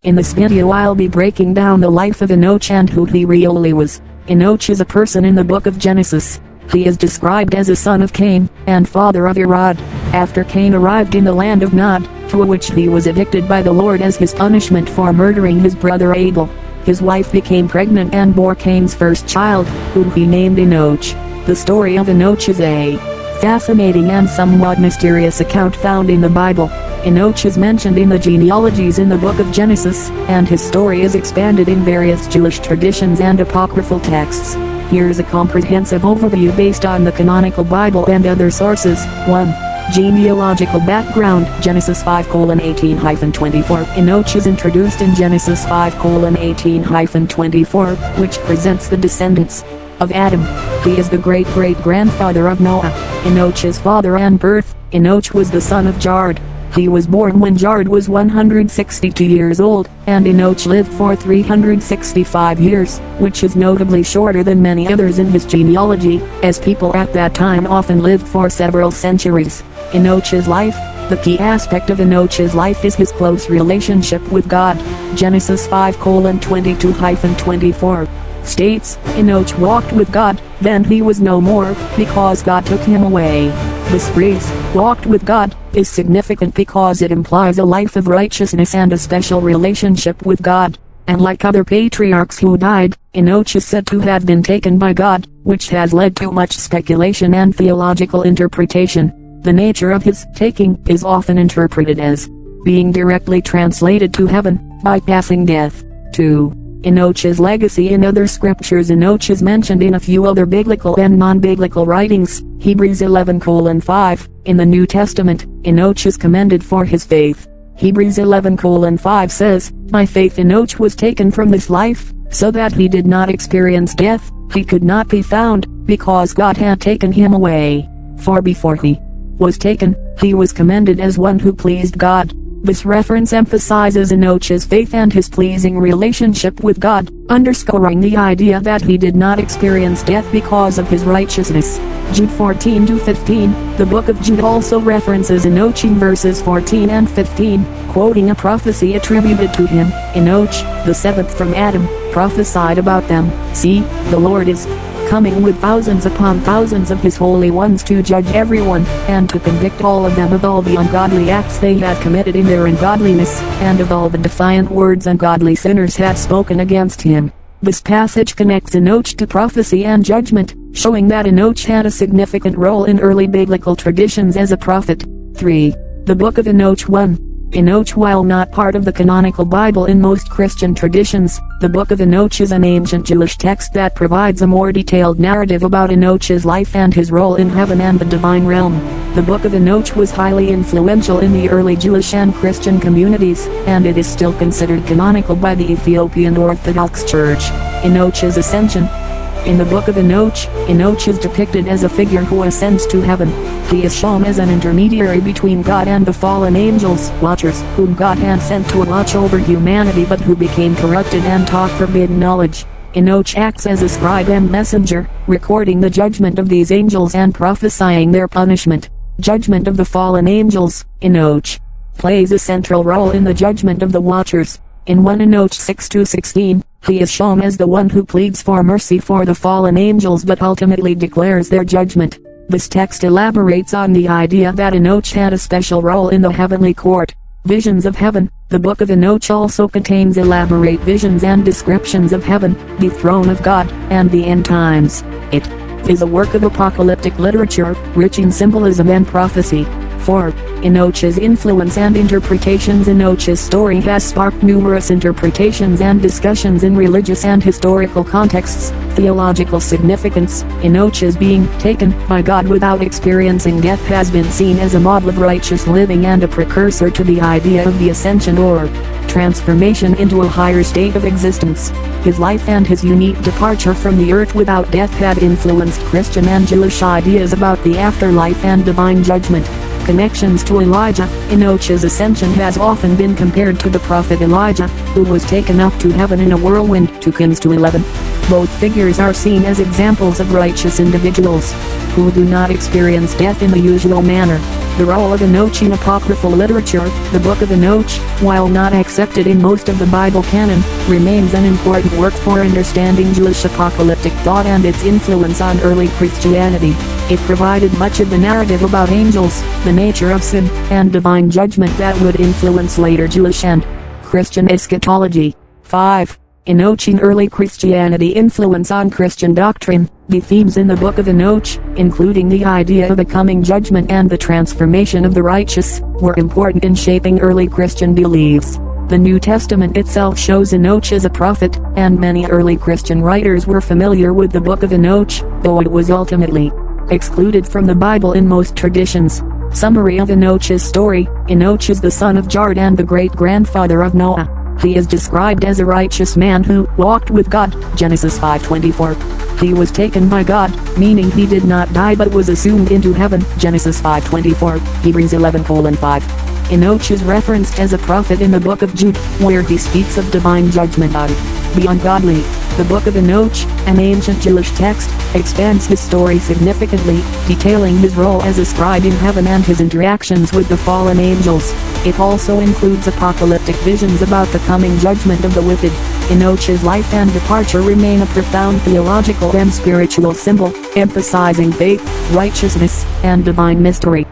In this video I'll be breaking down the life of Enoch and who he really was. Enoch is a person in the book of Genesis. He is described as a son of Cain, and father of Irad. After Cain arrived in the land of Nod, to which he was evicted by the Lord as his punishment for murdering his brother Abel, his wife became pregnant and bore Cain's first child, whom he named Enoch. The story of Enoch is a fascinating and somewhat mysterious account found in the Bible. Enoch is mentioned in the genealogies in the book of Genesis, and his story is expanded in various Jewish traditions and apocryphal texts. Here's a comprehensive overview based on the canonical Bible and other sources. 1. Genealogical background. Genesis 5:18-24. Enoch is introduced in Genesis 5:18-24, which presents the descendants of Adam. He is the great-great-grandfather of Noah. Enoch's father and birth. Enoch was the son of Jared. He was born when Jared was 162 years old, and Enoch lived for 365 years, which is notably shorter than many others in his genealogy, as people at that time often lived for several centuries. Enoch's life. The key aspect of Enoch's life is his close relationship with God. Genesis 5:22-24 states, Enoch walked with God, then he was no more, because God took him away. This phrase, walked with God, is significant because it implies a life of righteousness and a special relationship with God. And like other patriarchs who died, Enoch is said to have been taken by God, which has led to much speculation and theological interpretation. The nature of his taking is often interpreted as being directly translated to heaven, bypassing death. 2. Enoch's legacy. In other scriptures Enoch is mentioned in a few other biblical and non-biblical writings. Hebrews 11:5. In the New Testament, Enoch is commended for his faith. Hebrews 11:5 says, "By faith Enoch was taken from this life, so that he did not experience death. He could not be found, because God had taken him away. For before he was taken, he was commended as one who pleased God." This reference emphasizes Enoch's faith and his pleasing relationship with God, underscoring the idea that he did not experience death because of his righteousness. Jude 14-15. The book of Jude also references Enoch in verses 14 and 15, quoting a prophecy attributed to him. Enoch, the seventh from Adam, prophesied about them, "See, the Lord is coming with thousands upon thousands of his holy ones to judge everyone, and to convict all of them of all the ungodly acts they had committed in their ungodliness, and of all the defiant words ungodly sinners had spoken against him." This passage connects Enoch to prophecy and judgment, showing that Enoch had a significant role in early biblical traditions as a prophet. 3. The Book of Enoch. 1. Enoch. While not part of the canonical Bible in most Christian traditions, the Book of Enoch is an ancient Jewish text that provides a more detailed narrative about Enoch's life and his role in heaven and the divine realm. The Book of Enoch was highly influential in the early Jewish and Christian communities, and it is still considered canonical by the Ethiopian Orthodox Church. Enoch's ascension. In the book of Enoch, Enoch is depicted as a figure who ascends to heaven. He is shown as an intermediary between God and the fallen angels, watchers, whom God had sent to watch over humanity but who became corrupted and taught forbidden knowledge. Enoch acts as a scribe and messenger, recording the judgment of these angels and prophesying their punishment. Judgment of the fallen angels. Enoch plays a central role in the judgment of the watchers. In 1 Enoch 6-16, he is shown as the one who pleads for mercy for the fallen angels but ultimately declares their judgment. This text elaborates on the idea that Enoch had a special role in the heavenly court. Visions of heaven. The book of Enoch also contains elaborate visions and descriptions of heaven, the throne of God, and the end times. It is a work of apocalyptic literature, rich in symbolism and prophecy. 4. Enoch's influence and interpretations. Enoch's story has sparked numerous interpretations and discussions in religious and historical contexts. Theological significance. Enoch's being taken by God without experiencing death has been seen as a model of righteous living and a precursor to the idea of the ascension or transformation into a higher state of existence. His life and his unique departure from the earth without death had influenced Christian and Jewish ideas about the afterlife and divine judgment. Connections to Elijah. Enoch's ascension has often been compared to the prophet Elijah, who was taken up to heaven in a whirlwind. 2 Kings 2:11. Both figures are seen as examples of righteous individuals who do not experience death in the usual manner. The role of Enoch in apocryphal literature. The Book of Enoch, while not accepted in most of the Bible canon, remains an important work for understanding Jewish apocalyptic thought and its influence on early Christianity. It provided much of the narrative about angels, the nature of sin, and divine judgment that would influence later Jewish and Christian eschatology. 5. Enoch in early Christianity. Influence on Christian doctrine. The themes in the Book of Enoch, including the idea of a coming judgment and the transformation of the righteous, were important in shaping early Christian beliefs. The New Testament itself shows Enoch as a prophet, and many early Christian writers were familiar with the Book of Enoch, though it was ultimately excluded from the Bible in most traditions. Summary of Enoch's story. Enoch is the son of Jared and the great-grandfather of Noah. He is described as a righteous man who walked with God, Genesis 5:24. He was taken by God, meaning he did not die but was assumed into heaven, Genesis 5:24, Hebrews 11:5. Enoch is referenced as a prophet in the book of Jude, where he speaks of divine judgment on the ungodly. The Book of Enoch, an ancient Jewish text, expands his story significantly, detailing his role as a scribe in heaven and his interactions with the fallen angels. It also includes apocalyptic visions about the coming judgment of the wicked. Enoch's life and departure remain a profound theological and spiritual symbol, emphasizing faith, righteousness, and divine mystery.